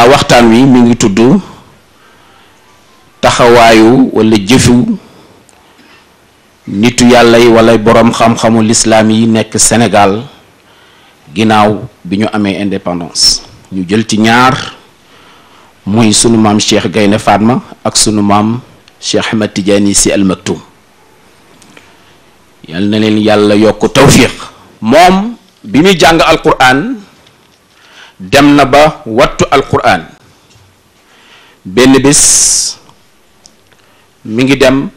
naa waxtaan wi mi ngi tudd taxawaayu wala jëfu nitu yàlla yi wala boroom xam-xamu lislaam yi nekk Sénégal ginnaaw bi ñu amee indépendance. ñu jël ci ñaar muy sunu maam Cheikh Gaynde Fatma ak sunu maam Cheikh Ahmed Tidiane Sy Al Maktoum. yal na leen yàlla yokk tawfiq. moom bi muy jàng alquran dem na ba wattu alquran benn bis mi ngi dem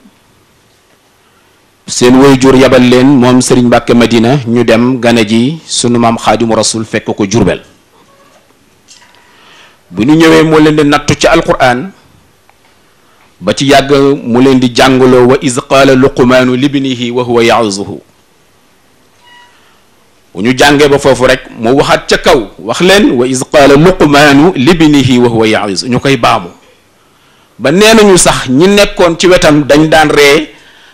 seen waajur yabal leen moom Serigne Mbàkke Madina ñu dem gane ji sunu maam Xaadimu Rasul fekk ko Jurbel bu ñu ñëwee moo leen di nattu ci alquran ba ci yàgg mu leen di jàngaloo wa iz qaala luqmaanu libnihi wa huwa ya'izuhu bu ñu jàngee ba foofu rek mu waxaat ca kaw wax leen wa iz qaala luqmaanu libnihi wa huwa ya'izuhu ñu koy baamu ba nee nañu sax ñi nekkoon ci wetam dañ daan ree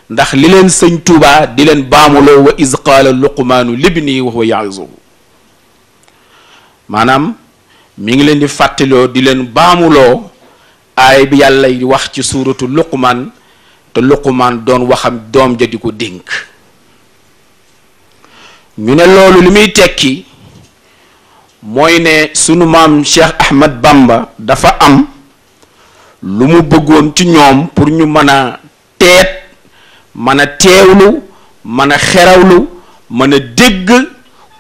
ndax li leen sëñ Tuubaa di leen baamuloo wa iz qaala luqmaanu libnihi wa huwa ya'izuhu maanaam mi ngi leen di fàttaloo di leen baamuloo aay bi yàlla wax ci suuratu luqmaan te luqmaan doon waxam doom ja di ko dénk ñu ne loolu li muy tekki mooy ne sunu maam Cheikh Ahmad Bamba dafa am lu mu bëggoon ci ñoom pour ñu mën a teet mën a teewlu mën a xerawlu mën a dégg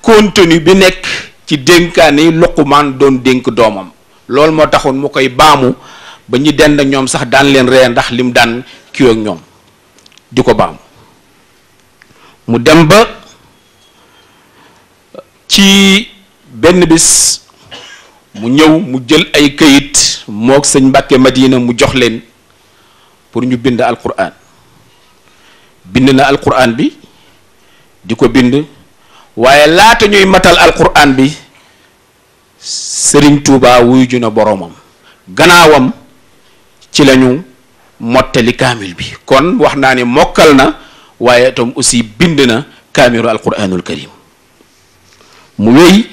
contenu bi nekk ci dénkaane yi Luqmaan doon dénk doomam loolu moo taxoon mu koy baamu ba ñi dend ak ñoom sax daan leen ree ndax lim daan kii ak ñoom di ko baamu mu dem ba ci benn bis mu ñëw mu jël ay këyit mook sëñ Mbàkke Madina mu jox leen pour ñu bind alquran bind na alquran bi di ko bind waaye laata ñuy matal alquran bi Sëriñ Tuubaa wuyu ju na boroomam gannaawam ci lañu mottali kaamil bi kon wax naa ne mokkal na waaye itam aussi bind na kaamilu alquranul karim mu wéy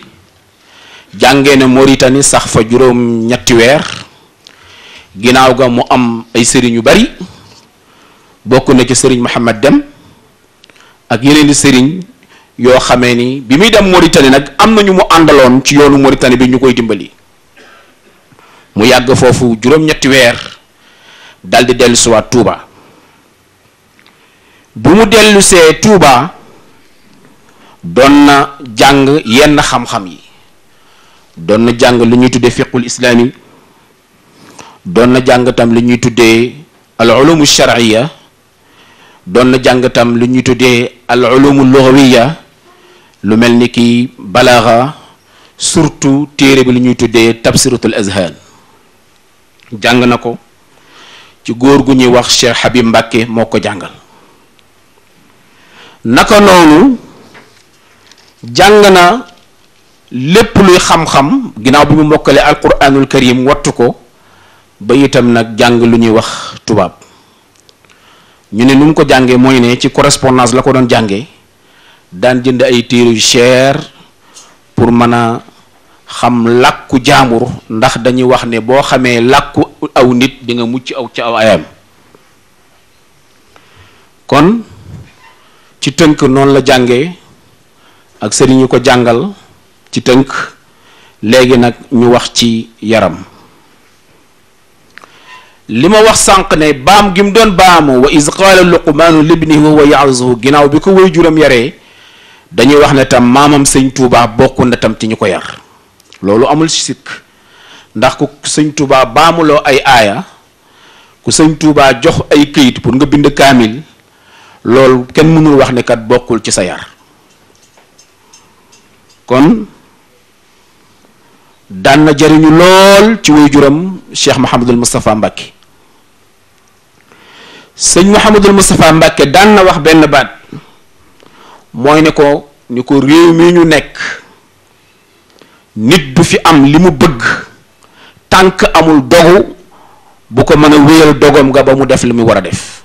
jàngee na Mauritanie sax fa juróom ñetti weer ginnaaw ga mu am ay sëriñ yu bari bokk na ci sëriñ Mohammed Dem ak yeneen i sëriñ yoo xamee ni bi muy dem Mauritanie nag am na ñu mu àndaloon ci yoonu Mauritanie bi ñu koy dimbali mu yàgg foofu juróom-ñetti weer daldi dellusiwaat Touba bu mu dellusee Touba doon na jàng yenn xam-xam yi doon na jàng li ñuy tuddee fiqhul islaami doon na jàng tam li ñuy tuddee al ulumu shar'iyya doon na jàng tam li ñuy tuddee al ulumu lughawiyya lu mel ni ki balaaxa surtout téere bi li ñuy tuddee tabsiratul azhan jàng na ko ci góor gu ñuy wax Cheikh Habib Mbàkke moo ko jàngal naka noonu jàng na lépp luy xam-xam ginnaaw bi mu mokkale alquranul karim wattu ko ba itam nag jàng lu ñuy wax tubaab ñu ne nu mu ko jàngee mooy ne ci correspondance la ko doon jàngee daan jënd ay téere yu cher pour mën a xam làkku jaambur ndax dañuy wax ne boo xamee làkku aw nit di nga mucc aw ci aw ayam kon ci tënk noonu la jàngee ak sëriñ ñu ko jàngal ci tënk léegi nag ñu wax ci yaram li ma wax sànq ne baam gi mu doon baamu wa iz qaala luqmaanu libnihi wa huwa ya'izuhu ginnaaw bi ko way juram yaree dañuy wax ne tam maamam sëñ Tuubaa bokk na tam ci ñu ko yar loolu amul sikk ndax ku sëñ Tuubaa baamuloo ay aaya ku sëñ Tuubaa jox ay këyit pour nga bind kaamil loolu kenn mënul wax ne kat bokkul ci sa yar kon daan na jariñu lool ci way juram Cheikh Mouhamadul Moustapha Mbacke sëñ Mouhamadul Moustapha Mbacke daan na wax benn baat mooy ne ko ni ko réew mi ñu nekk nit du fi am li mu bëgg tànk amul dogu bu ko mën a wéyal dogom nga ba mu def li mu war a def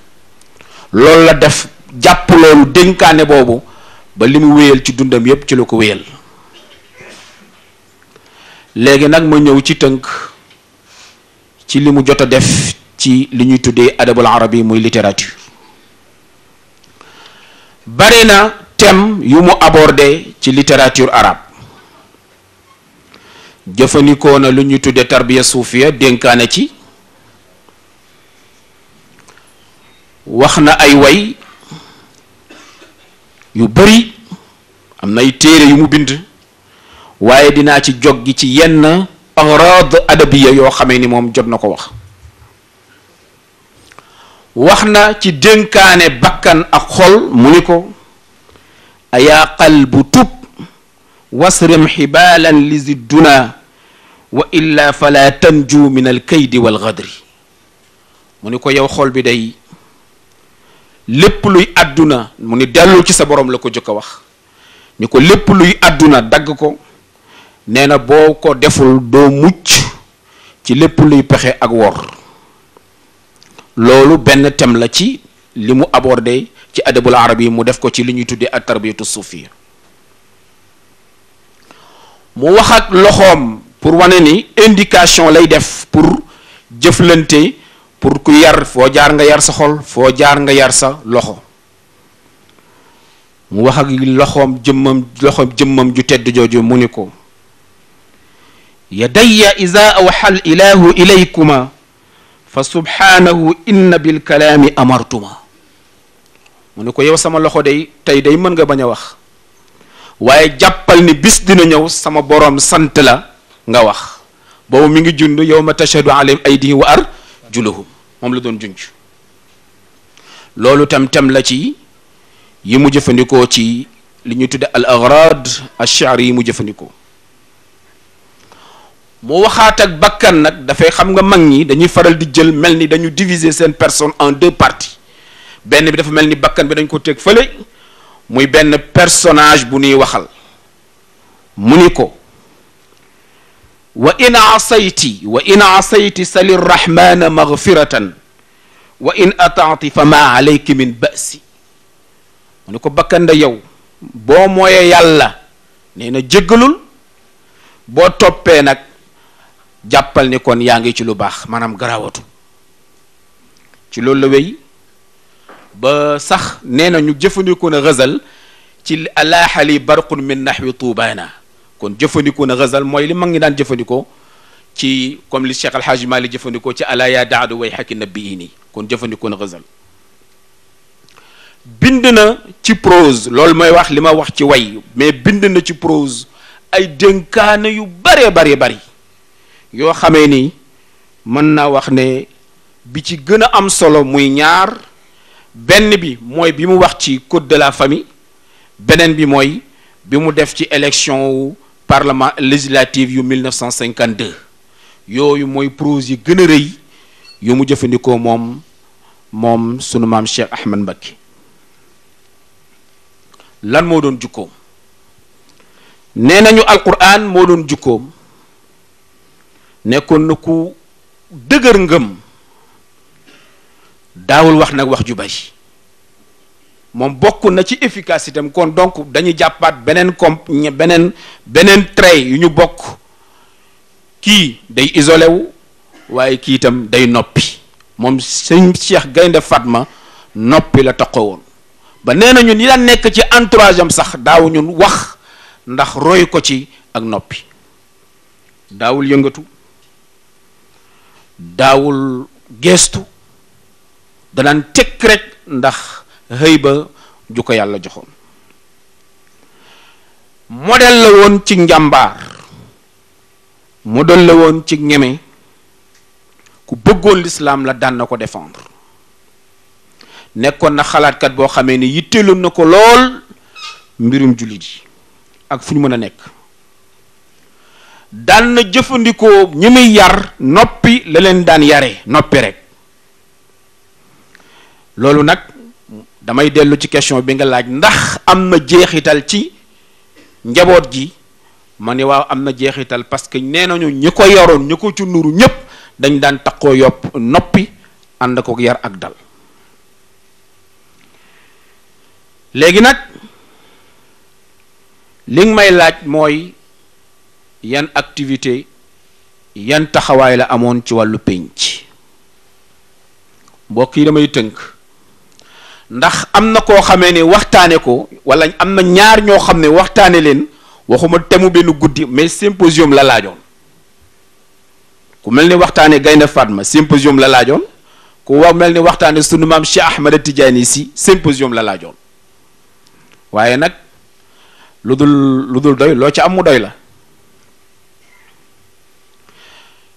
loolu la def jàpp loolu dénkaane boobu ba li mu wéyal ci dundam yépp ci la ko wéyal léegi nag ma ñëw ci tënk ci li mu jot a def ci li ñuy tuddee adabul arabi muy littérature. bari na thème yu mu abordé ci littérature arabe. jëfandikoo na lu ñuy tuddee tarbiya suufiya dénkaane ci. wax na ay way yu bari am na ay téere yu mu bind waaye dinaa ci jog gi ci yenn agrad adabiya yoo xamee ni moom jot na ko wax na ci dénkaane bakkan ak xol mu ni ko ayaa qalbu tub wasrim xibaalan li zidduna wa illa fala tanju min alkaydi walgadri mu ni ko yow xol bi day lépp luy àdduna mu ni dellu ci sa borom la ko jëkk a wax ni ko lépp luy àdduna dagg ko nee na boo ko deful doo mucc ci lépp luy pexe ak wor loolu benn thème la ci li mu abordé ci adabul arabi mu def ko ci li ñuy tuddee ak tarbiyatu suufiya mu wax ak loxoom pour wane ni indication lay def pour jëflante pour ku yar foo jaar nga yar sa xol foo jaar nga yar sa loxo mu wax ak loxoom jëmmam ju tedd jooju mu ni ko yadayya iza awxal ilahu ilaykuma fa subhanahu inna bil kalaami amartuma mu ni ko yow sama loxo day tey day mën nga bañ a wax waaye jàppal ni bis dina ñëw sama boroom sant la nga wax boobu mi ngi jund yow ma tashhadu alayhim aydihim wa arjuluhum moom la doon junj loolu tam la ci yi mu jëfandikoo ci li ñu tudde al agrad ash-shi'ri yi mu jëfandikoo mu waxaat ak bakkan nag dafay xam nga mag ñi dañuy faral di jël mel ni dañu diviser seen personne en deux parties benn bi dafa mel ni bakkan bi dañ ko teg fële muy benn personnage bu ñuy waxal mu ni ko wa in asayti sali rrahmana maghfiratan wa in ataati fa ma alayki min ba'si mu ni ko bakkan da yow boo mooyee yàlla nee na jéggalul boo toppee nag jàppal ni kon yaa ngi ci lu baax maanaam garaawatu ci loolu la wéy ba sax nee na ñu jëfandikoo na ghazal ci alaaxali barqun min nahwi tuubaana kon jëfandikoo na ghazal mooy li mag ñi daan jëfandikoo ci comme li Cheikh Alhaaji Malik jëfandikoo ci ala yaa daadu way xakki nabiyini kon jëfandikoo na ghazal bind na ci prose loolu mooy wax li ma wax ci way mais bind na ci prose ay dénkaane yu bari yoo xamee ni mën naa wax ne bi ci gën a am solo muy ñaar benn bi mooy bi mu wax ci code de la famille beneen bi mooy bi mu def ci élection wu parlement législative yu 1952 yooyu mooy prose yi gën a rëy yu mu jëfandikoo moom sunu maam Cheikh Ahmed Mbacké lan moo doon jukkoom nee nañu alquran moo doon jukkoom nekkoon na ku dëgër ngëm daawul wax nag wax ju bari moom bokk na ci efficacité am kon donc dañuy jàppaat beneen trait yu ñu bokk kii day isolé wu waaye kii itam day noppi moom sëñ Cheikh Gaynde Fatma noppi la taxaw woon ba nee na ñun ñi daan nekk ci entourage am sax daaw ñun wax ndax roy ko ci ak noppi daawul yëngatu daawul geestu danaan tekk rek ndax xëy ba ju ko yàlla joxoon modèle la woon ci njàmbaar modèle la woon ci ñeme ku bëggoon lislaam la daan na ko défendre nekkoon na xalaatkat boo xamee ni yitteeloon na ko lool mbirum jullit yi ak fu ñu mën a nekk daan na jëfandikoo ñi muy yar noppi la leen daan yare noppi rek loolu nag damay dellu ci question bi nga laaj ndax am na jeexital ci njaboot gi ma ne waaw am na jeexital parce que nee nañu ñi ko yoroon ñi ko ci nuru ñépp dañ daan takkoo yopp noppi ànd ko yar ak dal léegi nag li nga may laaj mooy yan activité yan taxawaay la amoon ci wàllu pénc. mbokk yi damay tënk ndax am na koo xamee ne waxtaane ko wala am na ñaar ñoo xam ne waxtaane leen waxuma temu benn guddi mais symposium la laajoon. ku mel ni waxtaane Gaynde Fatma symposium la laajoon, ku mel ni waxtaane sunu maam Cheikh Ahmed Tidiane si symposium la laajoon. waaye nag lu dul doy loo ci am mu doy la.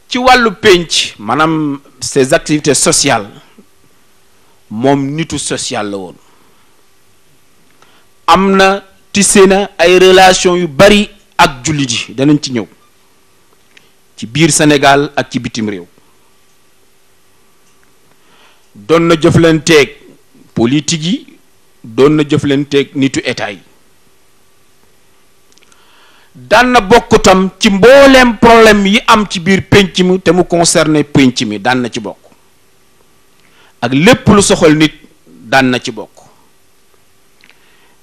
ci wàllu pénc maanaam ces activités sociales moom nitu social la woon. am na tissé na ay relation yu bari ak jullit yi danañ ci ñëw ci biir Sénégal ak ci bitim réew. doon na jëflanteeg politique yi, doon na jëflanteeg nitu état yi. daan na bokk tam ci mbooleem problème yi am ci biir pénc mi te mu concerné pénc mi daan na ci bokk. ak lépp lu soxal nit daan na ci bokk.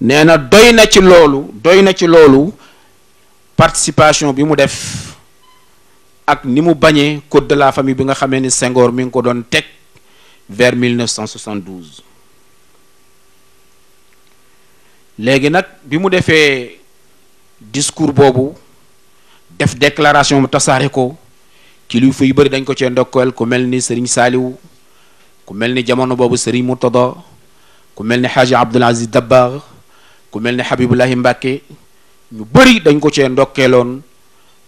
nee na doy na ci loolu participation bi mu def ak ni mu bañee code de la famille bi nga xamee ni Senghor mi ngi ko doon teg vers 1972. léegi nag bi mu defee discours boobu def déclaration mu tasaare ko kilifa yu bëri dañ ko cee ndokkeel ku mel ni Serigne Saliou, ku mel ni jamono boobu Serigne Murtada, ku mel ni Hadji Abdoul Aziz Dabakh, ku mel ni Habibullahi Mbacke, ñu bëri dañ ko cee ndokkeeloon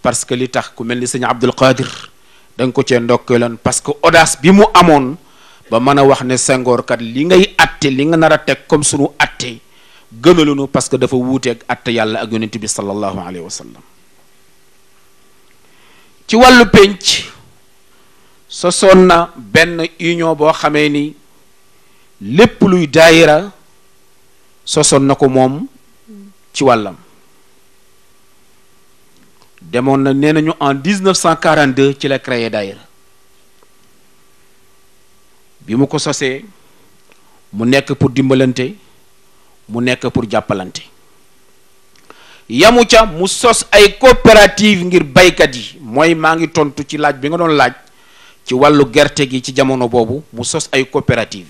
parce que li tax ku mel ni Serigne Abdul Qadir dañ ko cee ndokkeeloon parce que audace bi mu amoon ba mën a wax ne Senghor kat li ngay atte li nga nar a teg comme sunu atte gënaluñu parce que dafa wuuteeg atte yàlla ak yonent bi sallallahu alayhi wa sallam. ci wàllu pénc sosoon na benn union boo xamee ni lépp luy daayira sosoon na ko moom ci wàllam. demoon na nee nañu en 1942 ci la créé daayira bi mu ko sosee mu nekk pour dimbalante mu nekk pour jàppalante. yamu ca mu sos ay coopérative ngir baykat yi mooy maa ngi tontu ci laaj bi nga doon laaj ci wàllu gerte gi ci jamono boobu mu sos ay coopérative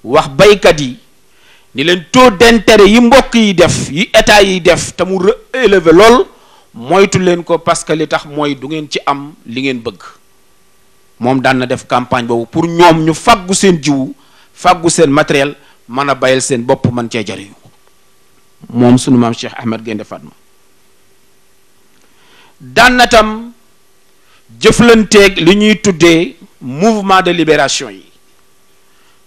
wax baykat yi ni leen taux d'intérêt yi mbokk yi def yi état yi def te mu élevé lool moytu leen ko parce que li tax mooy du ngeen ci am li ngeen bëgg. moom daan na def campagne boobu pour ñoom ñu fàggu seen jiwu fàggu seen matériel mën a bayal seen bopp mën cee jariñu. moom sunu maam Cheikh Ahmed Gaynde Fatma daan na tam jëflanteeg li ñuy tuddee mouvement de libération yi.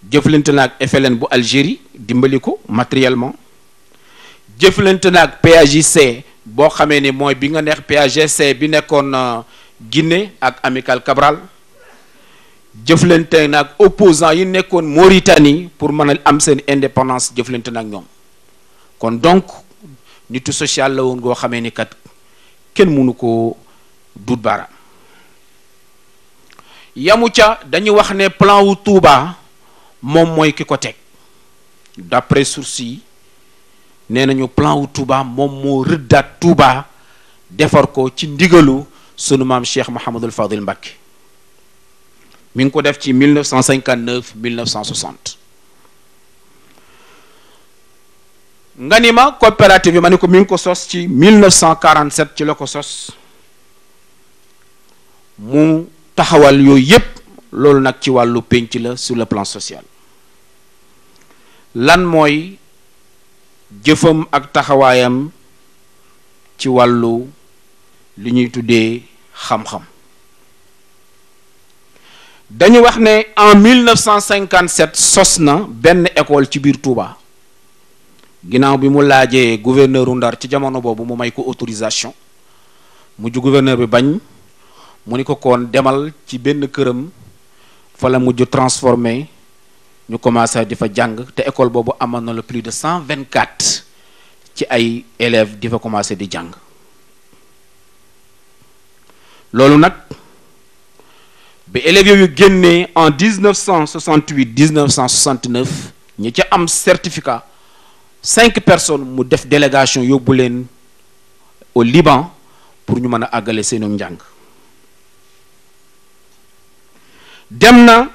jëflante na ak FLN bu Algérie dimbali ko matériellement. jëflante na ak PAJC boo xamee ni mooy bi nga neex PAGC bi nekkoon Guinée ak Amical Cabral. jëflante na ak opposants yi nekkoon Mauritanie pour mën a am seen indépendance jëflante na ak ñoom. kon donc nitu social la woon goo xamee ni kat kenn mënu ko dut baaraam. yamu ca dañu wax ne plan wu Touba moom mooy ki ko teg d'après sources yi nee nañu plan wu Touba moom moo rëddaat Touba defar ko ci ndigalu sunu maam Cheikh Mouhamadul Fadil Mbacké. mi ngi ko def ci 1959 1960. nga ni ma coopérative bi ma ni ko mi ngi ko sos ci 1947 ci la ko sos mu taxawal yooyu yépp loolu nag ci wàllu pénc la sur le plan social. lan mooy jëfam ak taxawaayam ci wàllu li ñuy tuddee xam-xam. dañu wax ne en 1957 sos na benn école ci biir Touba. ginnaaw bi mu laajee gouverneur u Ndar ci jamono boobu mu may ko autorisation mujj gouverneur bi bañ mu ni ko koon demal ci benn këram fa la mujj transformé ñu commencé di fa jàng te école boobu amoon na le plus de 124 ci ay élèves di fa commencé di jàng. loolu nag bi élèves yooyu génnee en 1968 1969 ñi ca am certificat 5 personnes mu def délégation yóbbu leen au Liban pour ñu mën a àggale seenu njàng. dem na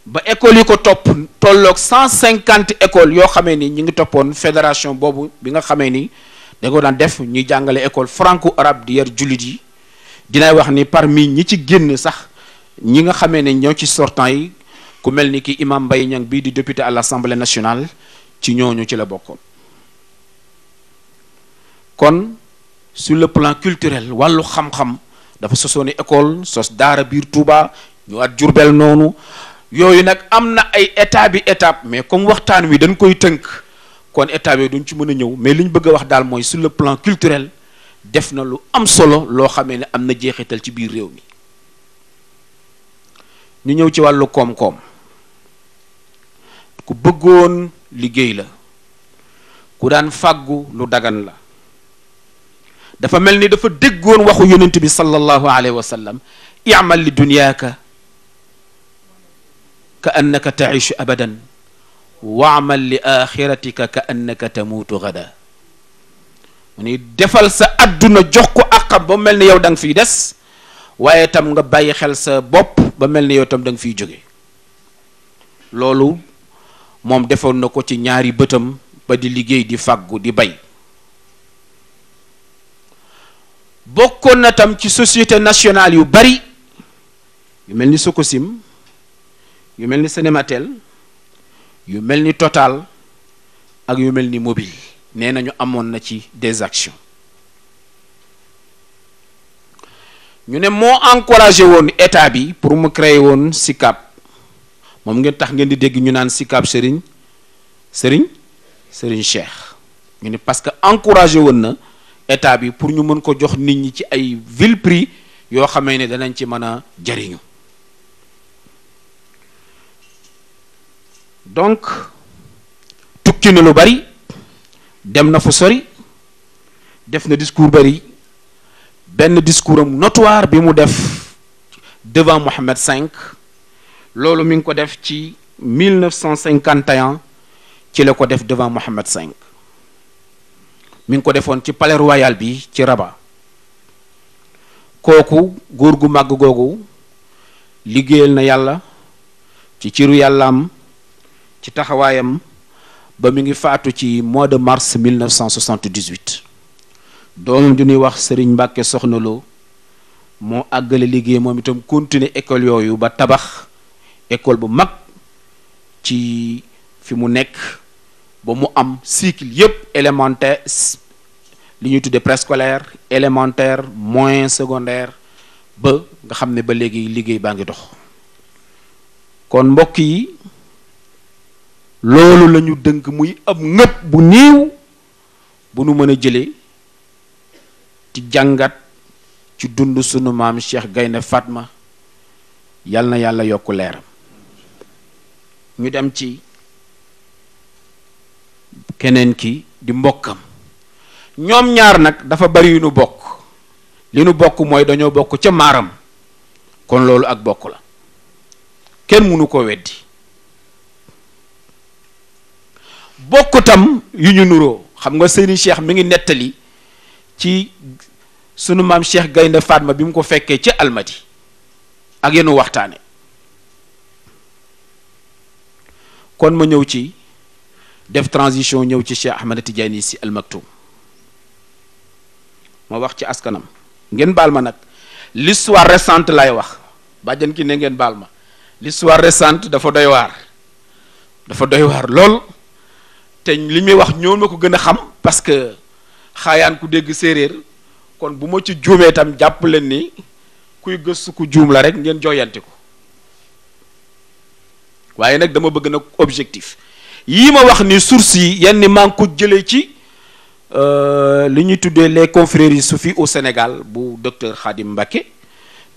ba école yi ko topp tolloog 150 écoles yoo xamee ni ñi ngi toppoon fédération boobu bi nga xamee ni da ko daan def ñuy jàngale école franco-arabe di yar jullit yi. dinaay wax ni parmi ñi ci génn sax ñi nga xamee ne ñoo ci sortant yi ku mel ni ki imam Mbaye Niang bii di député à l'Assemblée nationale ci ñooñu ci la bokkoon. kon sur le plan culturel wàllu xam-xam dafa sosooni école sos daara biir Touba ñu at Jurbel noonu yooyu nag am na ay étape mais comme waxtaan wi dañ koy tënk kon étape yooyu duñ ci mën a ñëw mais li ñu bëgg a wax daal mooy sur le plan culturel def na lu am solo loo xamee ne am na jeexital ci biir réew mi. ñu ñëw ci wàllu koom-koom ku bëggoon liggéey la ku daan fàggu lu dagan la dafa mel ni dafa déggoon waxu yonent bi sallallahu alayhi wa sallam i'mal li dunyaaka ka annaka taishu abadan wa'mal li axiratika ka annaka tamuutu gada mu ni defal sa adduna jox ko àqam ba mel ni yow da nga fiy des waaye tam nga bàyyi xel sa bopp ba mel ni yow tam da nga fiy jóge loolu moom defoon na ko ci ñaari bëtam ba di liggéey di fàggu di bay bokkoon na tam ci société nationale yu bari yu mel ni Sococim yu mel ni Sénématel yu mel ni Total ak yu mel ni Mobile nee nañu amoon na ci des actions ñu ne moo encouragé woon état bi pour mu créer woon SICAP moom ngeen tax ngeen di dégg ñu naan SICAP Serigne Cheikh ñu ne parce que encouragé woon na état bi pour ñu mën ko jox nit ñi ci ay vil prix yoo xamee ne danañ ci mën a jariñu donc tukki na lu bari dem na fu sori def na discours bari benn discours am notoire bi mu def devant Mohammed V loolu mi ngi ko def ci 1951 ci la ko def devant Mohammed V mi ngi ko defoon ci palais royal bi ci Rabat kooku góor gu màgg googu liggéeyal na yàlla ci ciru yàllaam ci taxawaayam ba mi ngi faatu ci mois de mars 1978 doomam ju ñuy wax Serigne Mbacke Soxna Lo moo àggale liggéey moom itam continuer école yooyu ba tabax école bu mag ci fi mu nekk ba mu am cycle yépp élémentaire li ñuy tuddee préscolaire élémentaire moyen secondaire ba nga xam ne ba léegi liggéey baa ngi dox kon mbokk yi loolu la ñu dënk muy ab ngëpp bu néew bu nu mën a jëlee ci jàngat ci dund sunu maam Cheikh Gaynde Fatma yal na yàlla yokk leeram ñu dem ci keneen ki di mbokkam ñoom ñaar nag dafa bari yu nu bokk li nu bokk mooy dañoo bokk ca maaram kon loolu ak bokk la kenn mënu ko weddi bokk tam yu ñu nuroo xam nga Serigne Cheikh mi ngi nettali ci sunu maam Cheikh Gaynde Fatma bi mu ko fekkee ci Almadi ak yenu waxtaane kon ma ñëw ci def transition ñëw ci Cheikh Ahmed Tidiane Sy Al Maktoum ma wax ci askanam ngeen baal ma nag l'histoire récente lay wax bàjjan ki ne ngeen baal ma l'histoire récente dafa doy waar lool te li muy wax ñoo ma ko gën a xam parce que xaayaan ku dégg séeréer kon bu ma ci juumee tam jàpp leen ni kuy gëstu ku juum la rek ngeen jooyanti ko waaye nag dama bëgg nag objectif yii ma wax ni source yi yenn maa ngi ko jëlee ci li ñuy tuddee les confréries soufis au Sénégal bu docteur Khadim Mbacké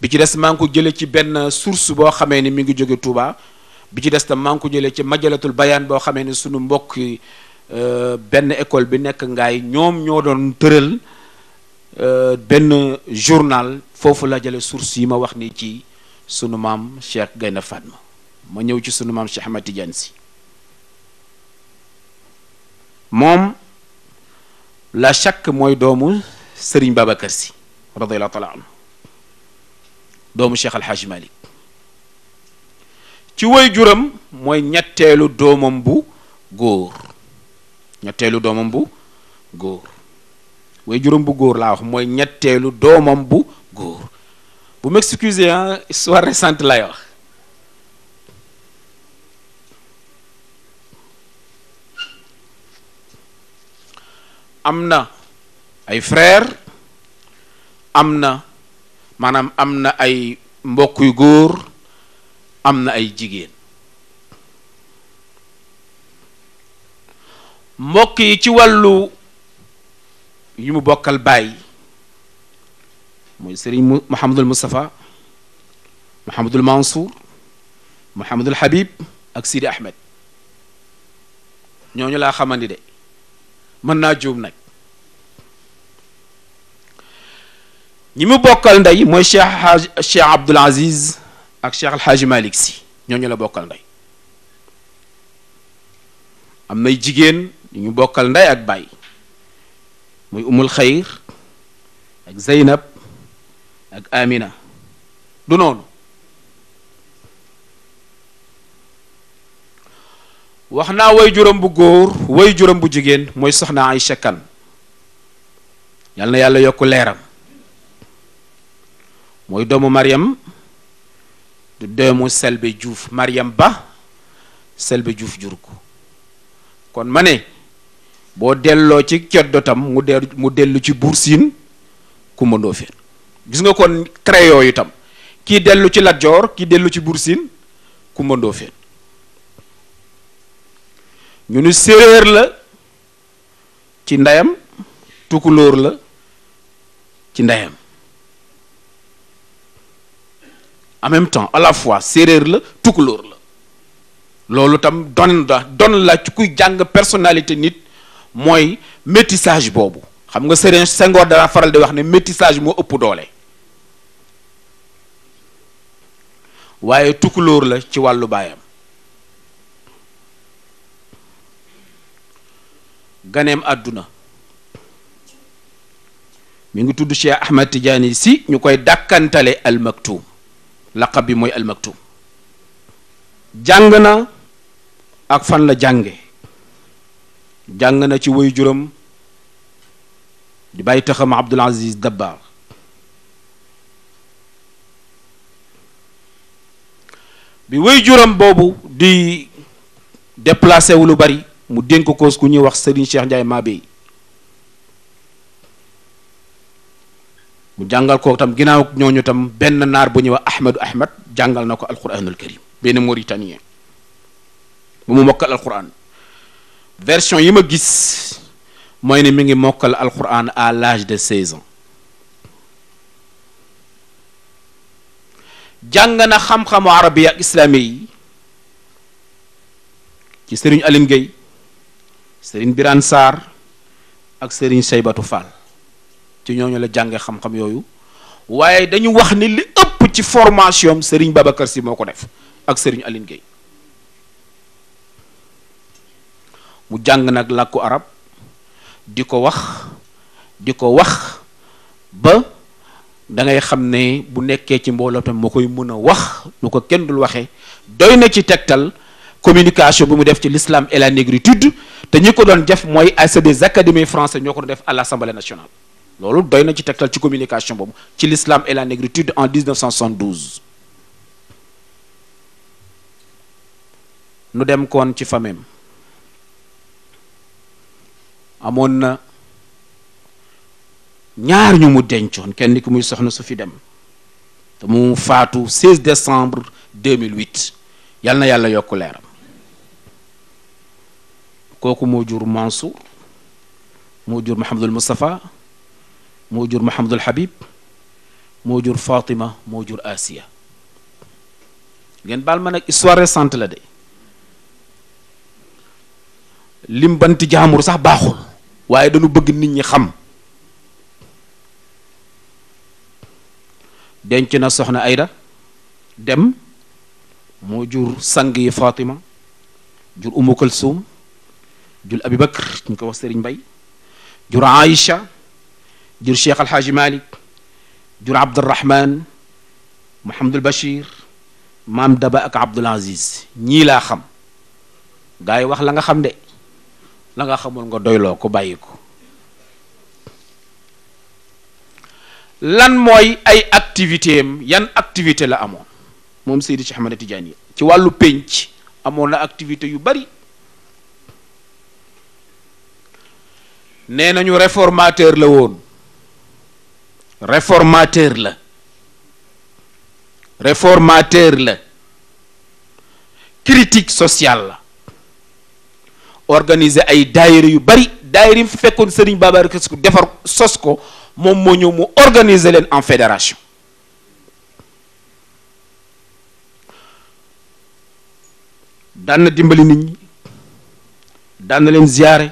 bi ci des maa ngi ko jëlee ci benn source boo xamee ni mi ngi jóge Touba bi ci des tam maa ngi ko jëlee ci majalatul bayaan boo xamee ni sunu mbokk benn école bi nekk ngaay ñoom ñoo doon tëral benn journal foofu la jële source yi ma wax ni ci sunu maam Cheikh Gaynde Fatma ma ñëw ci sunu maam Cheikh Ahmed Tidiane Sy moom la chaque mooy doomu Serigne Babacar Sy radiyallahu taala anhu doomu Cheikh Al Hadj Malick ci waajuram mooy ñetteelu doomam bu góor ñetteelu doomam bu góor waajuram bu góor laa wax mooy ñetteelu doomam bu góor bu m'excuser hein histoire récente lay wax am na ay frère am na maanaam am na ay mbokk yu góor am na ay jigéen mbokk yi ci wàllu yi mu bokkal baay mooy Serigne Mouhamadul Moustapha Mouhamadul Mansour Mouhamadul Habib ak Sidi Ahmed ñooñu laa xamandi de mën naa juum nag ñi mu bokkal ndey mooy Cheikh Abdoul Aziz ak Cheikh El Hadji Malick Sy ñooñu la bokkal ndey am nay jigéen ñu bokkal ndey ak baay muy Umul Xayr ak Zeynab ak Amina du noonu wax naa way juróom bu góor way juróom bu jigéen mooy soxna Aïcha Kane yal na yàlla yokk leeram mooy doomu Mariam du doomu Selbe Diouf Mariam Ba Selbe Diouf jur ko kon ma ne boo delloo ci ceddotam mu dellu ci Buur Siin Kumba Ndoofeen gis nga kon cré yooyu itam kii dellu ci Lat Joor kii dellu ci Buur Siin Kumba Ndoofeen ñu ni séeréer la ci ndeyam tukulóor la ci ndeyam en même temps à la fois séeréer la tukulóor la loolu tam don la ci kuy jàng personnalité nit mooy métissage boobu xam nga Serigne Senghor dana faral di wax ne métissage moo ëpp doole waaye tukulóor la ci wàllu baayam ganeem àdduna mi ngi tudd Cheikh Ahmad Tidiane Sy ñu koy dàkkantale Al Maktoum laqab bi mooy Al Maktoum jàng na ak fan la jànge jàng na ci waajuram di bàyyi taxam Abdoul Aziz Dabakh bi waajuram boobu di déplacé wu lu bari mu dénk ko ku ñuy wax Serigne Cheikh Ndiaye Mabey mu jàngal ko tam ginnaaw ñooñu tam benn naar bu ñuy wax Ahmad jàngal na ko alquranul karim benn mauritanien bu mu mokkal alquran version yi ma gis mooy ne mi ngi mokkal alquran à l'âge de 16 ans jàng na xam-xamu arabiya ak islami yi ci Serigne Aline Gueye Serigne Birane Sarr ak Serigne Seybatou Fall ci ñooñu la jànge xam-xam yooyu waaye dañu wax ni li ëpp ci formation Serigne Babacar Sy moo ko def ak Serigne Aline Gueye mu jàng nag làkku arab di ko wax ba da ngay xam ne bu nekkee ci mbooloo tam moo koy mën a wax lu ko kenn dul waxee doy na ci tegtal communication bi mu def ci l'islam et la négritude te ñi ko doon def mooy c'est des académies français ñoo ko doon def à l'Assemblée nationale loolu doy na ci tegtal ci communication boobu ci l'islam et la négritude en 1972 nu dem koon ci famem amoon na ñaar ñu mu dencoon kenn ki muy soxna su fi dem te mu faatu 16 décembre 2008 yal na yàlla yokk leeram kooku moo jur Mansour moo jur Mouhamadul Moustapha moo jur Mouhamadul Habib moo jur Fatima moo jur Asiya ngeen baal ma nag histoire récente la de lim banti jaamur sax baaxul waaye dañu bëgg nit ñi xam denc na soxna Ayda dem moo jur sang yi Fatima jur Umu Kalsum jur Abi Bakr ñu ko wax Serigne Mbaye jur Aïcha jur Cheikh Al Hadji Malick jur Abdurrahman Mouhamadul Bachir maam Daba ak Abdoul Aziz ñii laa xam gaa yi wax la nga xam de la nga xamul nga doyloo ko bàyyi ko. lan mooy ay activité am yan activité la amoon moom Seydi Cheikh Ahmed Tidiane ci wàllu pénc amoon na activité yu bari. nee nañu réformateur la woon réformateur la critique sociale la organiser ay daayira yu bari daayira yi fi fekkoon Serigne Babacar Sy defar sos ko moom moo ñëw mu organiser leen en fédération. daan na dimbali nit ñi daan na leen ziyaare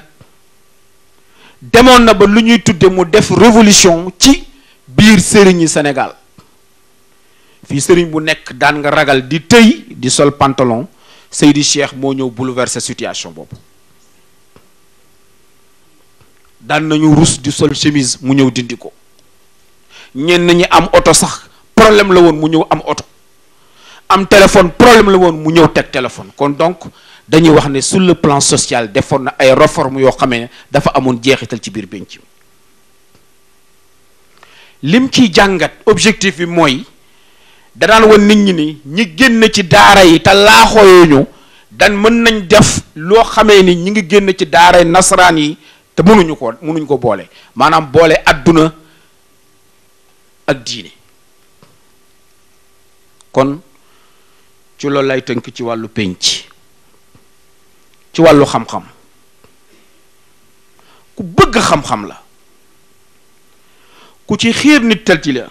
demoon na ba lu ñuy tudde mu def révolution ci biir sëriñ yi Sénégal fii sëriñ bu nekk daan nga ragal di tëy di sol pantalon Seydi Cheikh moo ñëw bouleverser situation boobu. daan nañu rus di sol chemise mu ñëw dindi ko ñenn ñi am oto sax problème la woon mu ñëw am oto am téléphone problème la woon mu ñëw teg téléphone. kon donc dañuy wax ne sur le plan social defoon na ay réformes yoo xamee ne dafa amoon jeexital ci biir penc mi lim ciy jàngat objectif bi mooy danaan woon nit ñi ni ñi génn ci daara yi te laaxooyuñu dan mën nañ def loo xamee ni ñi ngi génn ci daara nasaraan yi te mënuñu ko boole maanaam boole adduna ak diine. kon ci loolu lay tënk ci wàllu penc ci wàllu xam-xam ku bëgg xam-xam la ku ci xiir nit tal ci la.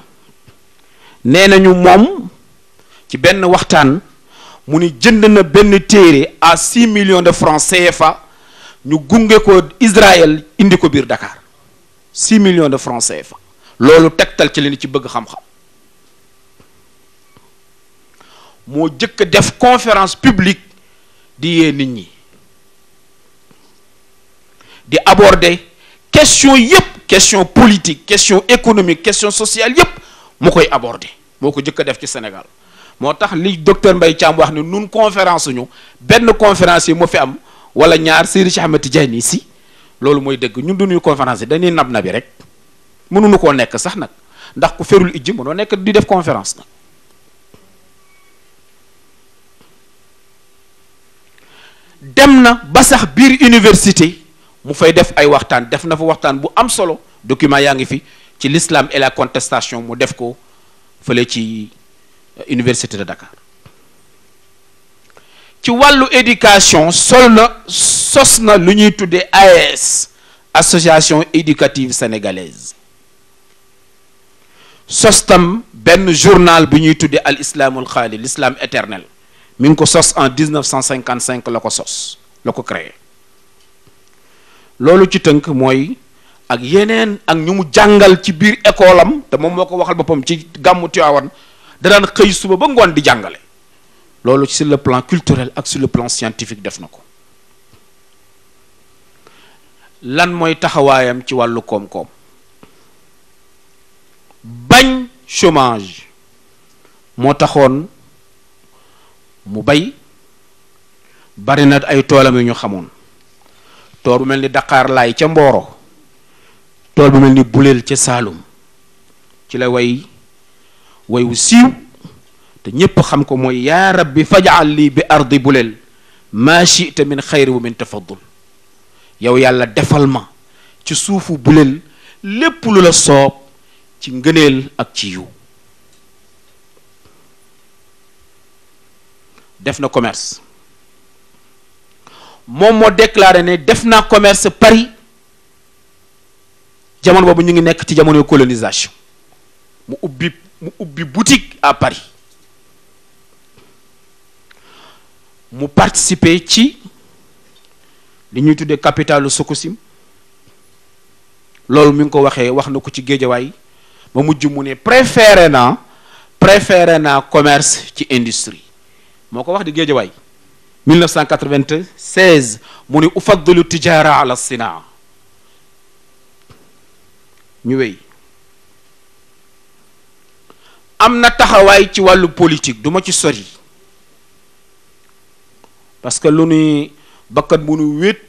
nee nañu moom ci benn waxtaan mu ni jënd na benn téere à 6 millions de francs CFA ñu gunge ko Israël indi ko biir Dakar 6 millions de francs CFA loolu tegtal ci leen ci bëgg xam-xam. moo jëkk def conférence publique di yee nit ñi di aborder question yépp question politique question économique question sociale yépp mu koy aborder moo ko jëkk def ci Sénégal moo tax li docteur Mbaye Thiam wax ne nun conférence ñu benn conférence yi moo fi am wala ñaar Seydi Cheikh Ahmed Tidiane si loolu mooy dëgg ñun duñuy conférence yi dañuy nab nabi rek mënuñu koo nekk sax nag ndax ku ferul ijji mënoo nekk di def conférence nag. dem na ba sax biir université mu fay def ay waxtaan def na fa waxtaan bu am solo document yaa ngi fi ci l'islam et la contestation mu def ko fële ci université de Dakar. ci wàllu éducation sos na lu ñuy tuddee AES association éducative sénégalaise sos tam benn journal bu ñuy tuddee al islamul xaali l'islam éternel mi ngi ko sos en 1955 la ko sos la ko créé loolu ci tënk mooy ak yeneen ak ñu mu jàngal ci biir école am te moom moo ko waxal boppam ci gàmmu Tiwaawan da daan xëy suba ba ngoon di jàngale loolu sur le plan culturel ak sur le plan scientifique def na ko. lan mooy taxawaayam ci wàllu koom-koom bañ chômage moo taxoon mu bay bari na ay toolam yu ñu xamoon tool bu mel ni Dakar laay ca Mboro tool bu mel ni Buleel ca Saalum ci la way wu siiw te ñépp xam ko mooy yaa rabbi faj'al lii bi ardi Buleel maa shi'ta min xayri wa min tafaddul yow yàlla defal ma ci suufu Buleel lépp lu la soob ci ngëneel ak ci yiw def na commerce moom moo déclaré ne def naa commerce Paris jamono boobu ñu ngi nekk ci jamono colonisation mu ubbi boutique à Paris mu participer ci li ñuy tuddee capitalu Sococim loolu mi ngi ko waxee wax na ko ci Géejawaay ba mujj mu ne préféré naa commerce ci industrie moo ko wax di Géejawaay 1996 mu ne ufaddilu tijaara ala sinaa ñu wéy am na taxawaay ci wàllu politique duma ci sori parce que lu nuy bakkat bu nu wét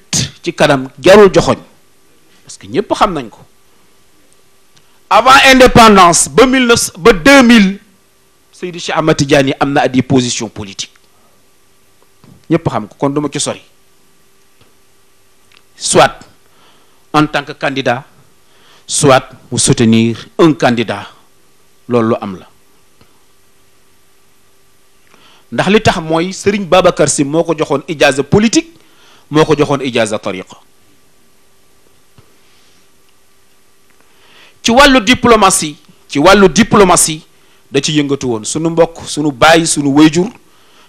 ci kanam jarul joxoñ parce que ñëpp xam nañ ko avant indépendance ba 2000 Seydi Cheikh Ahmad Tidiane am na des positions politiques ñëpp xam ko kon duma ci sori soit en tant que candidat soit mu soutenir un candidat loolu lu am la ndax li tax mooy Serigne Babacar Sy moo ko joxoon ijaaza politique moo ko joxoon ijaaza tariqa ci wàllu diplomatie da ci yëngatu woon sunu mbokk sunu baay sunu wayjur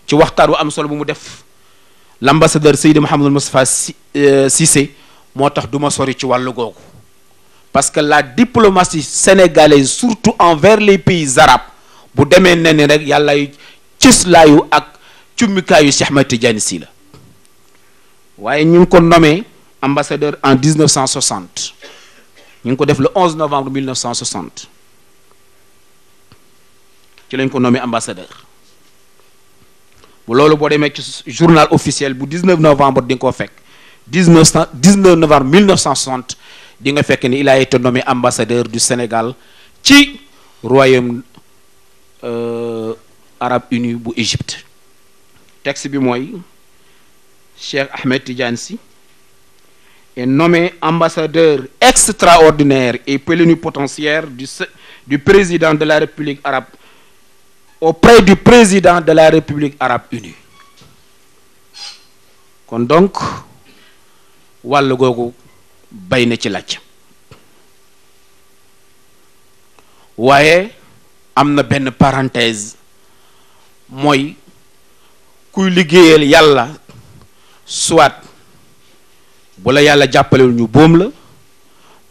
ci waxtaan wu am solo bu mu def l'ambassadeur Seydi Mouhamadou Moustapha Cissé moo tax du ma sori ci wàllu googu parce que la diplomatie sénégalaise surtout envers les pays arabes bu demee ne ni rek yàlla cëslaayu ak cummikaayu Cheikh Ahmed Tidiane Sy la waaye ñu ngi ko nommé ambassadeur en 1960 ñu ngi ko def le 11 novembre 1960 ci lañ ko nommé ambassadeur bu loolu boo demee ci journal officiel bu 19 novembre di nga ko fekk 19 novembre 1960 di nga fekk ni il a été nommé ambassadeur du Sénégal ci royaume arabe uni bu Égypte texte bi mooy Cheikh Ahmed Tidiane Sy est nommé ambassadeur extraordinaire et plénipotentiaire du président de la République arabe auprès du président de la République arabe unie kon donc wàll googu bay na ci laaj waaye am na benn parenthèse mooy kuy liggéeyal yàlla soit bu la yàlla jàppalewul ñu boom la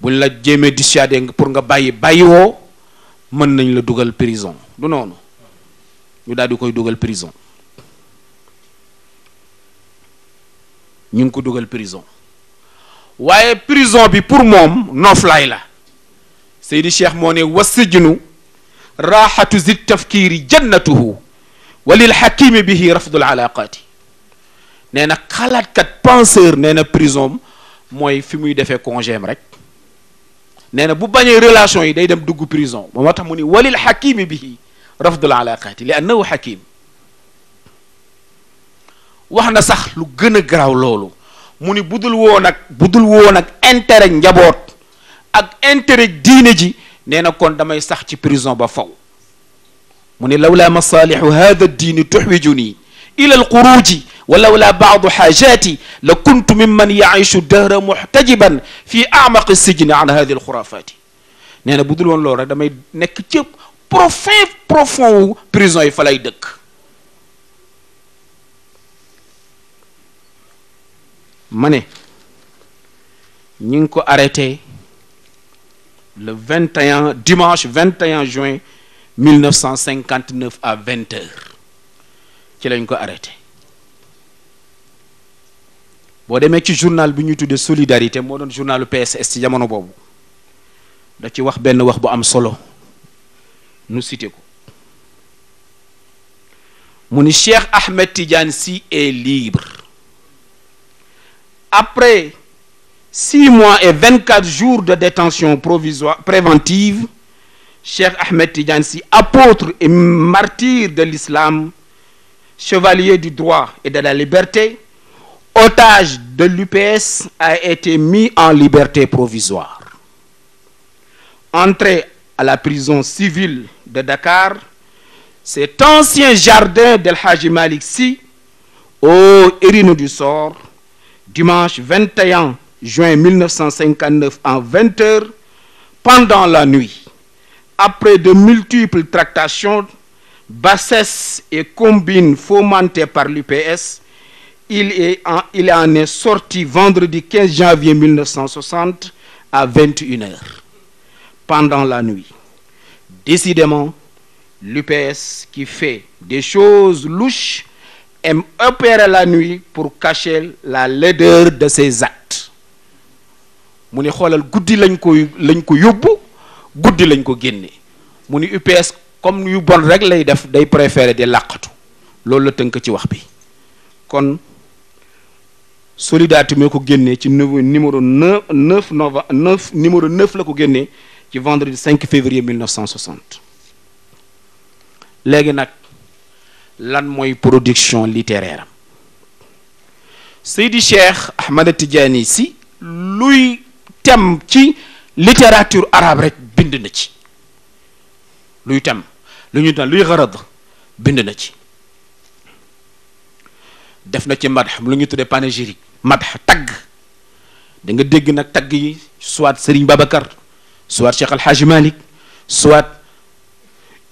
buñ la jéemee dissuader pour nga bàyyiwoo mën nañ la dugal prison du noonu ñu daal di koy dugal prison ñu ngi ko dugal prison waaye prison bi pour moom nooflaay la Seydi Cheikh moo ne wasijnu raaxatu zi tafkiiri jannatuhu walil xakimi bihi rafdul alaqaati nee na xalaatkat penseur nee na prison mooy fi muy defee congé am rek nee na bu bañee relation yi day dem dugg prison moo tax mu ni walil xakimi bihi rafdul alaqaati li annahu xakim wax na sax lu gën a garaaw loolu mu ni budul woon ak intérêt njaboot ak intérêt diine ji nee na kon damay sax ci prison ba faw mu ni lawla masaalixu hada diini tuxwijuni ila alxuruji wa lawla baadu xaajaati la kuntu mimman yaishu dahra muxtajiban fi amaqi sijni an hadi alxurafaati nee na budul woon loolu rek damay nekk ci profond wu prison yi fa lay dëkk ma ne ñi ngi ko arrêté le dimanche 21 juin 1959 à 20 heures ci lañ ko arrêté boo demee ci journal bi ñuy tuddee solidarité moo doon journalu PSS ci jamono boobu da ci wax benn wax bu am solo nu cité ko mu ni Cheikh Ahmed Tidiane Sy est libre après 6 mois et 24 jours de détention provisoire préventive. Cheikh Ahmed Tidiane Sy, apôtre et martyr de l'islam, chevalier du droit et de la liberté, otage de l'UPS, a été mis en liberté provisoire. Entré à la prison civile de Dakar, cet ancien jardin d'El Hadji Malick Sy, au Hérino du Sor, dimanche 21 juin 1959 en 20 heures, pendant la nuit, après de multiples tractations, bassesses et combines fomentées par l'UPS, il en est sorti vendredi 15 janvier 1960 à 21 heures, pendant la nuit. Décidément, l'UPS qui fait des choses louches aime opérer la nuit pour cacher la laideur de ses actes. mu ni xoolal guddi lañ ko yóbbu guddi lañ ko génne mu ni UPS comme yu bon rek lay def day préférer di làqatu loolu la tënk ci wax bi kon Solidarité moo ko génnee ci numéro 9 numéro 9 la ko génnee ci vendredi 5 février 1960. léegi nag lan mooy production littéraire am Seydi Cheikh Ahmad Tidiane Sy luy tem ci littérature arabe rek bind na ci luy tem lu ñu luy garad bind na ci def na ci madh lu ñu tuddee panégyrique madh tagg da nga dégg nag tagg yi soit Serigne Babacar soit Cheikh Alhaji Malick soit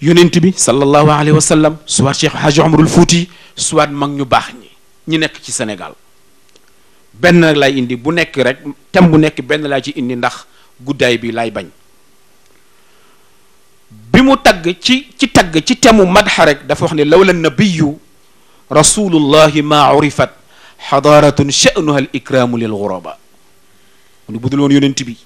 yonent bi sallallahu alayhi wa sallam soit Cheikh Hadji Omarul Fouti soit mag ñu baax ñi nekk ci Sénégal benn nag lay indi bu nekk rek tem bu nekk benn laa ci indi ndax guddaay bi lay bañ bi mu tagg ci tagg ci temu madha rek dafa wax ne lawla nabiyu rasulullahi ma urifat xadaratun sha'nuha al ikramu lil ghuraba mu ne budul woon yonent bi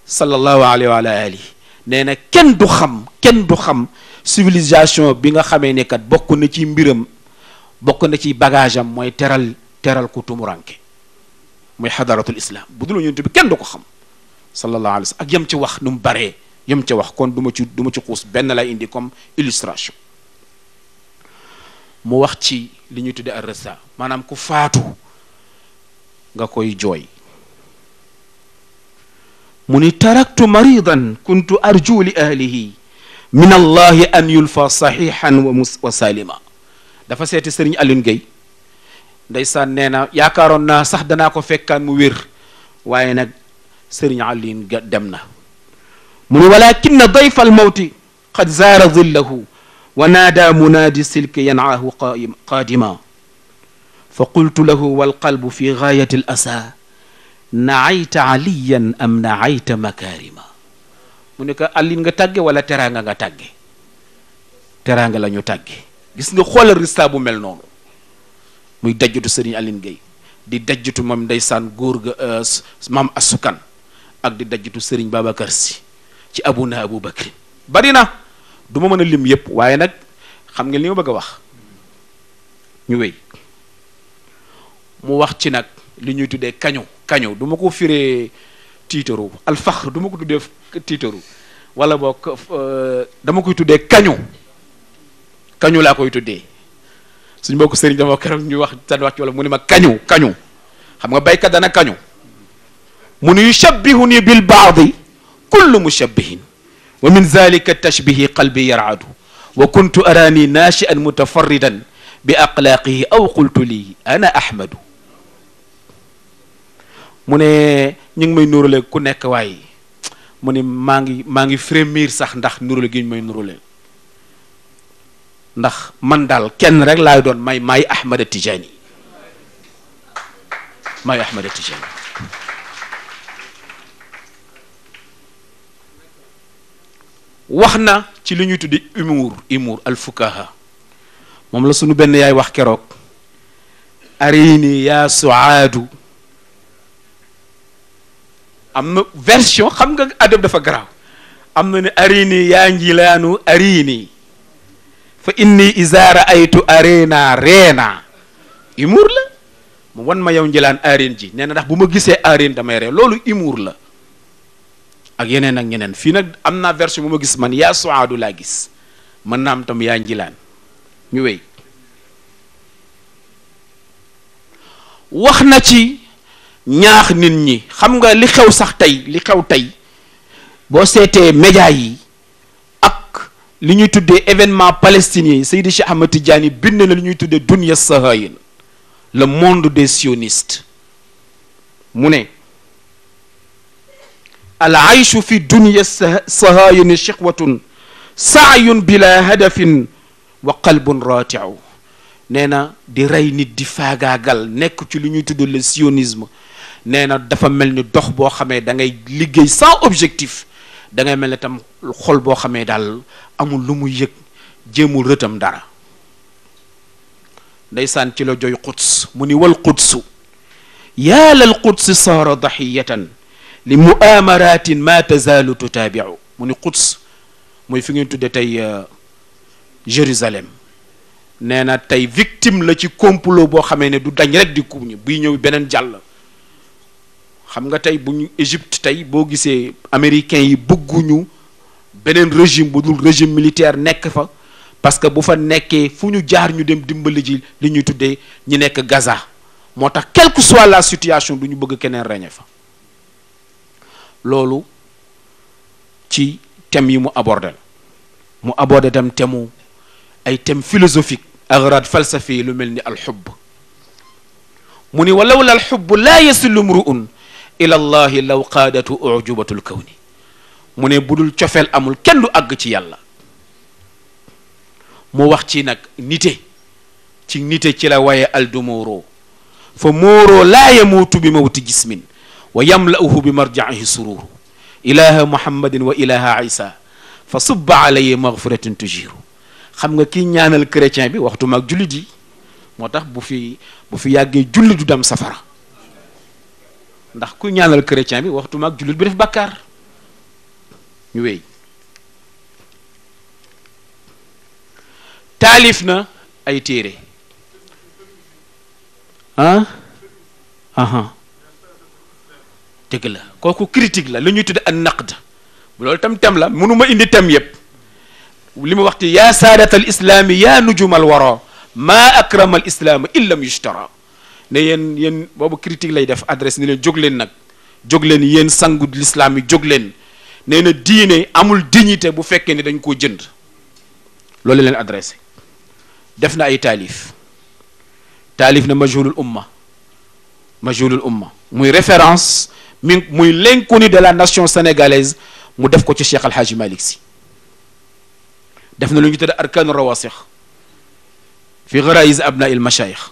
sallallahu alayhi wa alihi nee na kenn du xam civilisation bi nga xamee ne kat bokk na ci mbiram bokk na ci bagage am mooy teral ku tumuranke mooy xadaratul islam bu dul yonent bi kenn du ko xam sallallahu alayhi wa sallam ak yam ci wax nu mu baree yam ci wax kon du ma ci xuus benn lay indi comme illustration mu wax ci li ñuy tudde ar-rasa maanaam ku faatu nga koy jooy mu ni taraktu maridan kuntu arju li ahlihi min allahi an yulfa saxihan wa salima dafa seeti sëriñ Alioune Gueye ndeysaan nee na yaakaaroon naa sax danaa ko fekkaan mu wér waaye nag sëriñ Alioune dem na mu ni walakinna dayfa almawti qad zaara dillahu wa naada munaadi silki yanaahu qaadima fa qultu lahu walqalbu fi gaayati al asa naayta aliyan am naayta makarima mu ne ko Alioune nga tàgge wala teraanga nga tàgge teraanga la ñu tàgge gis nga xoolal rista bu mel noonu muy dajjutu Serigne Alioune Gueye di dajjutu moom ndeysaan góor ga maam asukan ak di dajjutu Serigne Babacar Sy ci abuna Abou Bakri bari na du ma mën a lim yépp waaye nag xam nga li ma bëgg a wax ñu wéy mu wax ci nag li ñuy tuddee kañu du ma ko firee tiitaru alfaxr du ma ko tuddee tiitaru wala boog dama koy tuddee kañu laa koy tuddee suñ mbokk sëriñ dama keroog ñu wax tan wax ci wala mu ni ma kañu xam nga baykat dana kañu mu ni yushabbihuni bil baadi kullu mushabbihin wa min zalika tashbihi qalbi yar'adu wa kuntu arani nashi'an mutafarridan bi aqlaqihi aw qultu li ana ahmadu mu ne ñu ngi may nurale ku nekk waaye mu ne maa ngi frémir sax ndax nurale gi ñu may nurale ndax man daal kenn rek laay doon maay Ahmada Tijaani maay Ahmada Tijaani wax na ci li ñuy tuddi humour al fukaha moom la sunu benn yaay wax keroog arini yaa suaadu am na version xam nga adab dafa garaaw am na ne arini yaa njilaanu arini fa inni iza raaytu arena reena humour la mu wan ma yow njilaan areen ji nee na ndax bu ma gisee areen damay ree loolu humour la ak yeneen ak ñeneen fii nag am naa version bu ma gis man yaa suaadu laa gis mën naa am tam yaa njilaan ñu wéy wax na ci ñaax nit ñi xam nga li xew sax tey li xew tey boo seetee média yi ak li ñuy tuddee événement palestinien yi Seydi Cheikh Ahmad Tidiane bind na li ñuy tuddee dunya sahayin le monde des sionistes mu ne al ayshu fi dunya sahayin shiqwatun saayun bila hadafin wa qalbun ratiu nee na di rey nit di faagaagal nekk ci li ñuy tuddee le sionisme nee na dafa mel ni dox boo xamee da ngay liggéey sans objectif da ngay mel ne tam xol boo xamee daal amul lu muy yëg jéemul rëtam dara ndeysaan ci la joy quds mu ni wal qudsu yaa lal qudsi saara daxiyatan li muamaratin ma tazaalu tutaabiu mu ni quds mooy fi ngeen tudde tey Jérusalem nee na tey victime la ci complot boo xamee ne du dañ rek di kuuñu buy ñëw beneen jàll. xam nga tey bu ñu Égypte tey boo gisee américains yi bëgguñu beneen régime bu dul régime militaire nekk fa parce que bu fa nekkee fu ñu jaar ñu dem dimbali ji li ñuy tuddee ñi nekk Gaza moo tax quelle que soit la situation du ñu bëgg keneen reñe fa. loolu ci thème yi mu abordé mu abordé tam thème ay thème philosophique agrad falsafi lu mel ni alxubb mu ni walawla alxubb laa yasilu mruun ila allahi law qaadatu ujubatul kawni mu ne budul cofeel amul kenn du àgg ci yàlla. mu wax ci nag nite ci la waye aldu mooroo fa mooroo laa yamuutu bi mawti jismin wa yamla'uhu bi marjaihi sururu ilaha muhammadin wa ilaha isa fa subba alayhi maghfiratin tujiru. xam nga kii ñaanal chrétien bi waxtu maag jullit yi moo tax bu fi yàggee julli du dem safara ndax ku ñaanal chrétien bi waxtu maag jullit bi def bàkkaar. ñu wéy taalif na ay téere dëgg la kooku critique la lu ñuy tudde an naqd loolu tam la mënuma indi tam yépp li ma waxti yaa saadat al islaami yaa nujum al wara maa akrama al islaama illam yushtara ne yéen boobu critique lay def adresse ni leen jóg leen nag jóg leen yéen sangu l'islam yi jóg leen nee na diine amul dignité bu fekkee ne dañ koo jënd loolu leen adressé. def na ay taalif na majhulul umma muy référence muy l'inconnu de la nation sénégalaise mu def ko ci Cheikh Al Hadji Malick Sy. def na lu ñu tudd arkaanu rawasix fi gharaïs abna il mashayikh.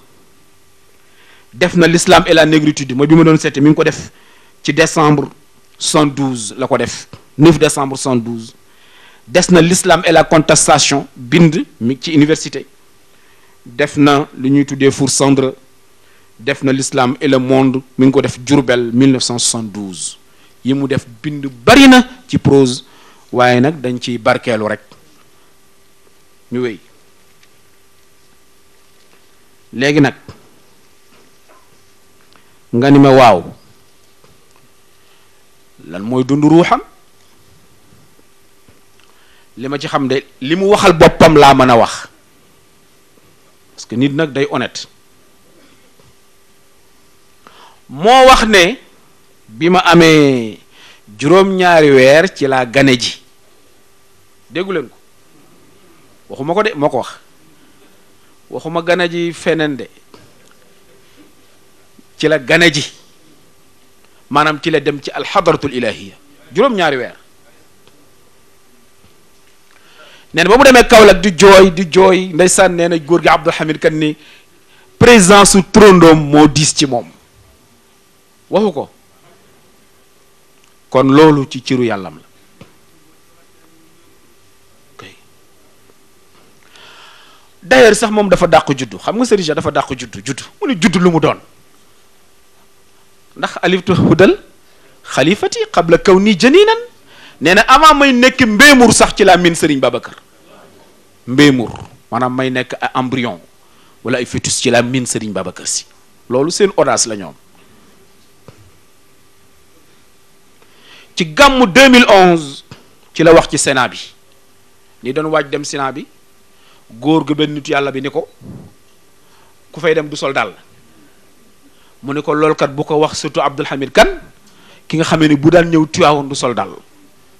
def na l'islam et la négritude mooy bi ma doon seete mi ngi ko def ci décembre 112 la ko def 9 décembre 112. des na l'islam et la contestation bind mi ci université. def na lu ñuy tuddee Four Cendre def na l'islam et le monde mi ngi ko def Diourbel 1972 yi mu def bind bari na ci prose waaye nag dañ ciy barkeelu rek ñu wéy. léegi nag nga ni ma waaw lan mooy dund ruuxam li ma ci xam de li mu waxal boppam laa mën a wax parce que nit nag day honnête moo wax ne bi ma amee juróom-ñaari weer ci laa gane ji déggu leen ko waxuma ko de moo ko wax waxuma gane ji feneen de ci la gane ji maanaam ci la dem ci alxadratul ilahiya juróom-ñaari weer nee na ba mu demee Kaolack di jooy ndeysaan nee na góor gi Abdul Hamid kan ni présence su trondoom moo diis ci moom waxu ko kon loolu ci ciru yàllam la d'ailleurs sax moom dafa dàq juddu xam nga Serigne dafa dàq juddu mu ni juddu lu mu doon ndax aliftu hudal xalifati qabla kaw nii janinan nee na avant may nekk mbéemur sax ci laa min Serigne Babacar mbéemur maanaam may nekk ay embryon wala ay fœtus ci laa min Serigne Babacar si loolu seen audace la ñoom. ci gàmmu 2011 ci la wax ci Sénat bi ni doon waaj dem Sénat bi góor gu benn nit yàlla bi ni ko ku fay dem du sol daal mu ne ko loolu kat bu ko wax surtout Abdul Hamid kan ki nga xamee ni bu daan ñëw Tiwaawoon du sol daal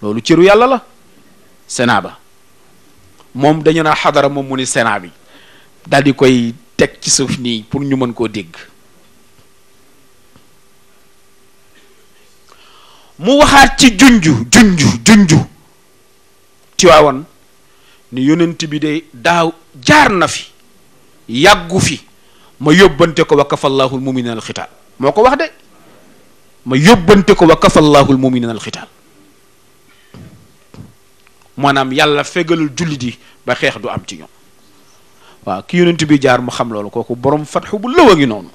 loolu cëru yàlla la. Sénat ba moom dañu naa xadara moom mu ni Sénat bi daal di koy teg ci suuf nii pour ñu mën koo dégg. mu waxaat ci junju Tiwaawan ni yonent bi de daaw jaar na fi yàggu fi ma yóbbante ko wa kafallahu almuminina alxitaal moo ko wax de ma yóbbante ko wa kafallahu almuminina alxitaal maanaam yàlla fegalul jullit yi ba xeex du am ci ñoom. waaw ki yonent bi jaar mu xam loolu kooku borom fatxu bu lëw a ngi noonu.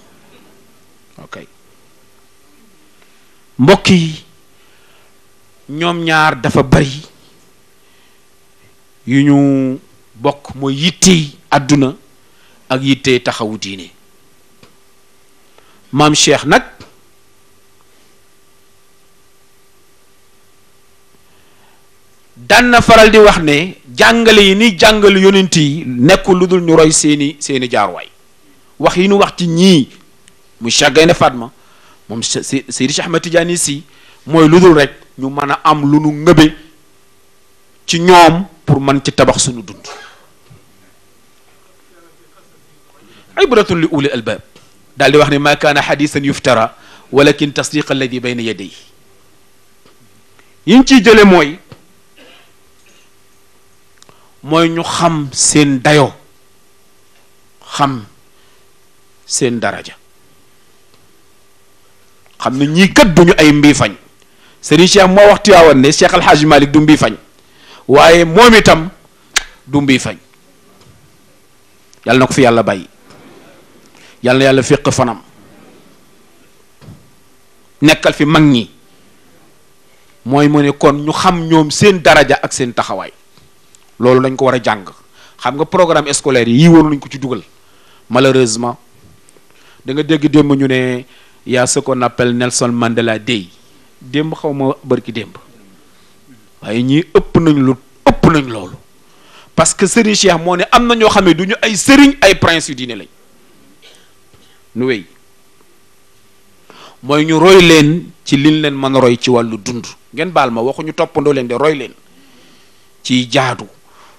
ok mbokk yi ñoom ñaar dafa bari yu ñu bokk mooy yitti àdduna ak yitte taxawu diine maam Cheikh nag daan na faral di wax ne jàngale yi ni jàngale yonent yi nekkul lu dul ñu roy seeni jaaruwaay wax yi nu wax ci ñii muy Cheikh Gaynde Fatma moom Seydi Cheikh Ahmed Tidiane Sy mooy lu dul rek ñu mën a am lu nu ngëbe ci ñoom pour mën ci tabax suñu dund ibratun li uli albab daal di wax ne ma kaana xadisan yuftara walakin tasdiq alladi bayna yaday yiñ ciy jële mooy ñu xam seen dayo xam seen daraja xam ne ñii kat duñu ay mbii fañ Serigne Cheikh moo wax Tiwaawan ne Cheikh Al Hadj Malick du mbii fañ waaye moom itam du mbii fañ yàlla na ko fi yàlla bàyyi yàlla na yàlla féq fanam nekkal fi mag ñi mooy mu ne kon ñu xam ñoom seen daraja ak seen taxawaay loolu dañ ko war a jàng xam nga programme scolaire yi waroon nañ ko ci dugal malheureusement da nga dégg démb ñu ne y a ce qu'on appelle Nelson Mandela Day démb xaw ma bërki démb waaye ñii ëpp nañ loolu parce que Serigne Cheikh moo ne am na ñoo xam ne du ñu ay sëriñ ay prince yu diine lañ nu wéy mooy ñu roy leen ci liñ leen mën a roy ci wàllu dund ngeen baal ma waxuñu toppandoo leen de roy leen ci jaadu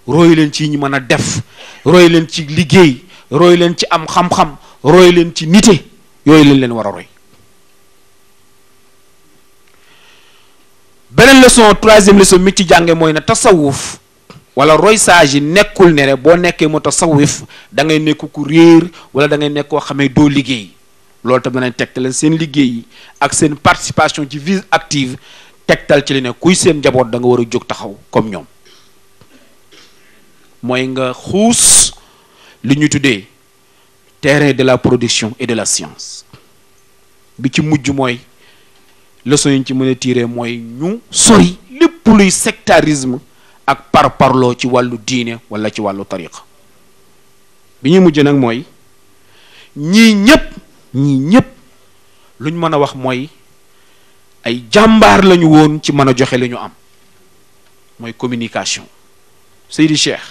roy leen ci ñu mën a def roy leen ci liggéey roy leen ci am xam-xam roy leen ci nite yooyu leen war a roy beneen leçon troisième leçon mi ci jànge mooy na tasawuf wala roy sage yi nekkul ne rek boo nekkee mu tasawuf da ngay nekk ku réer wala da ngay nekk koo xamee doo liggéey loolu tam danañ tegtal seen liggéey yi ak seen participation ci vie active tegtal ci li ne kuy seen njaboot da nga war a jóg taxaw comme ñoom mooy nga xuus li ñu tuddee terrain de la production et de la science bi ci mujj mooy leçon yi ñu ci mën a tiré mooy ñu sori lépp luy sectarisme ak parparloo ci wàllu diine wala ci wàllu tariqa bi ñuy mujj nag mooy ñii ñëpp luñ mën a wax mooy ay jàmbaar lañu woon ci mën a joxe li ñu am mooy communication Seydi Cheikh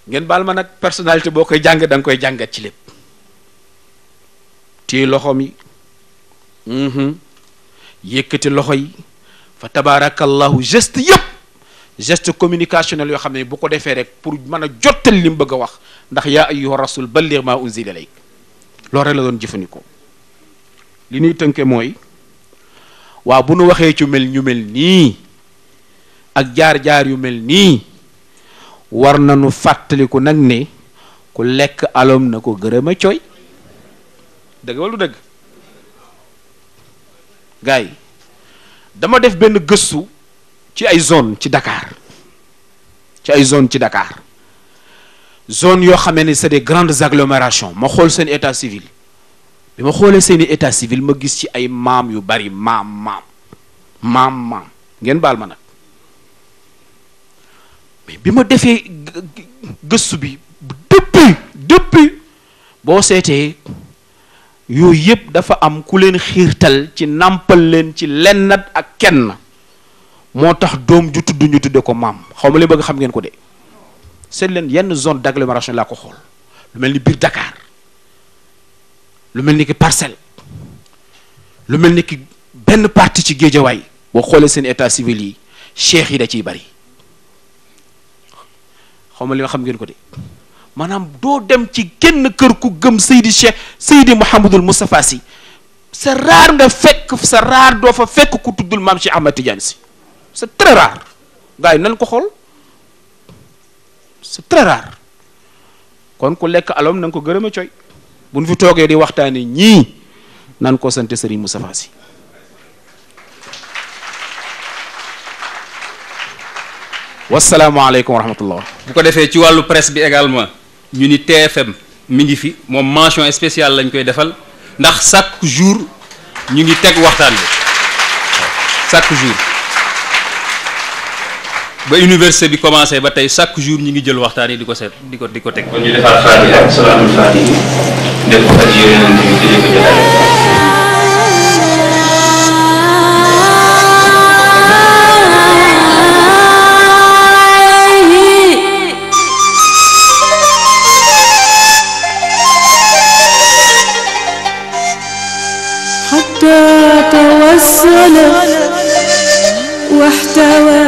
ngeen baal ma nag personnalité boo koy jàng da nga koy jàngat ci lépp téye loxoom yi yëkkati loxo yi fa tabaarakallahu geste yëpp geste communicationnel yoo xam ne bu ko defee rek pour mën a jottal li mu bëgg a wax ndax yaa ayyuha rasul balligh ma unzila ilayk loolu rek la doon jëfandikoo li ñuy tënke mooy waaw bu nu waxee ci ñu mel nii ak jaar-jaar yu mel nii war nañu fàttaliku nag ne ku lekk alom na ko gërëm a cooy dëgg wala du dëgg gars yi dama def benn gëstu ci ay zone ci Dakar zone yoo xamee ne c'est des grandes agglomérations ma xool seen état civil bi ma xoolee seeni état civil ma gis ci ay maam yu bari maam ngeen baal ma nag mais bi ma defee gëstu bi depuis boo seetee yooyu yëpp dafa am ku leen xiirtal ci nàmpal leen ci lennat ak kenn moo tax doom ju tudd ñu tudde ko maam xaw ma leen bëgg xam ngeen ko de seet leen yenn zone d'agglomération laa ko xool lu mel ni biir Dakar lu mel ni ki Parcelles lu mel ni ki benn partie ci Géejawaay boo xoolee seen état civil yi cheikh yi da ciy bari xaw ma li nga xam ngeen ko de maanaam doo dem ci kenn kër ku gëm Seydi Cheikh Seydi Mouhamadul Moustapha Sy c'est rare nga fekk c'est rare doo fa fekk ku tuddul maam Cheikh Ahmad Tidiane Sy c'est très rare gars yi nan ko xool c'est très rare kon ku lekk alom na nga ko gërëm a coy bu ñu fi toogee di waxtaane ñii nan ko sant Serigne Moustapha Sy wasalaamaaleykum wa rahmatullah. bu ko defee ci wàllu presse bi également ñu ni TFM mi ngi fi moom mention spéciale lañ koy defal ndax chaque jour ñu ngi teg waxtaan bi chaque jour ba université bi commencé ba tey chaque jour ñu ngi jël waxtaan yi di ko seet di ko teg. kon ñu defaat Faatiha ak salaatul Faatihi def ko ak yeneen bi tëjee ko jotaay. حتى توسل واحتوى